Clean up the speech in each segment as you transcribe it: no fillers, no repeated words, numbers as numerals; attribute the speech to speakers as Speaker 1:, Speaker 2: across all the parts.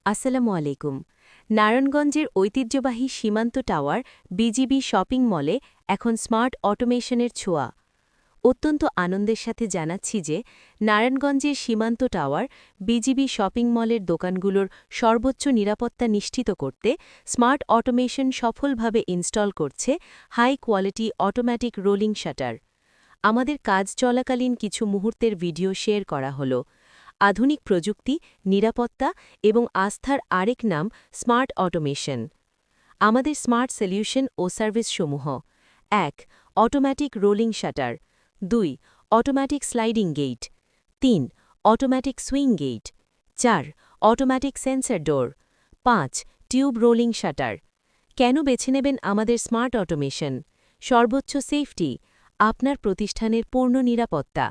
Speaker 1: আসসালামু আলাইকুম। নারায়ণগঞ্জের ঐতিহ্যবাহী সীমান্ত টাওয়ার বিজিবি শপিং মলে এখন স্মার্ট অটোমেশনের ছোঁয়া। অত্যন্ত আনন্দের সাথে জানাচ্ছি যে নারায়ণগঞ্জের সীমান্ত টাওয়ার বিজিবি শপিং মলের দোকানগুলোর সর্বোচ্চ নিরাপত্তা নিশ্চিত করতে স্মার্ট অটোমেশন সফলভাবে ইনস্টল করছে high quality automatic rolling shutter. আমাদের কাজ চলাকালীন কিছু মুহূর্তের ভিডিও শেয়ার করা হলো। আধুনিক প্রযুক্তি, নিরাপত্তা এবং আস্থার আরেক নাম স্মার্ট অটোমেশন। আমাদের স্মার্ট সলিউশন ও সার্ভিসসমূহ: ১. Automatic rolling shutter, ২. Automatic sliding gate, ৩. Automatic swing gate, ৪. Automatic sensor door, ৫. Tube rolling shutter. কেন বেছে নেবেন আমাদের স্মার্ট অটোমেশন? সর্বোচ্চ সেফটি, আপনার প্রতিষ্ঠানের পূর্ণ নিরাপত্তা,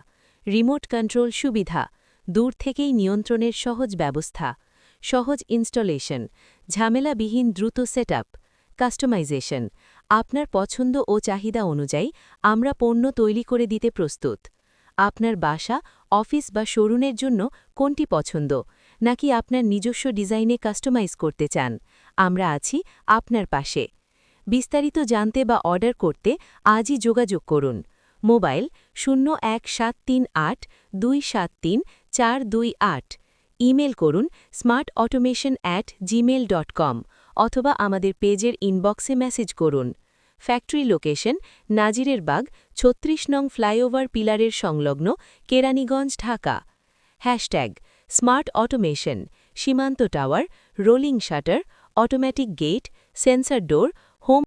Speaker 1: রিমোট কন্ট্রোল সুবিধা, দূর থেকেই নিয়ন্ত্রণের সহজ ব্যবস্থা, সহজ ইনস্টলেশন, ঝামেলাবিহীন দ্রুত সেটআপ, কাস্টমাইজেশন। আপনার পছন্দ ও চাহিদা অনুযায়ী আমরা পণ্য তৈরি করে দিতে প্রস্তুত। আপনার বাসা, অফিস বা শোরুমের জন্য কোনটি পছন্দ, নাকি আপনার নিজস্ব ডিজাইনে কাস্টমাইজ করতে চান? আমরা আছি আপনার পাশে। বিস্তারিত জানতে বা অর্ডার করতে আজই যোগাযোগ করুন। মোবাইল 017382734228। ইমেল করুন smartautomation@gmail.com অথবা আমাদের পেজের ইনবক্সে মেসেজ করুন। ফ্যাক্টরি লোকেশন: নাজিরের বাগ, ৩৬ নং ফ্লাইওভার পিলারের সংলগ্ন, Keraniganj, Dhaka. Hashtag smart automation, Simanta tower, rolling shutter, automatic gate, sensor ডোর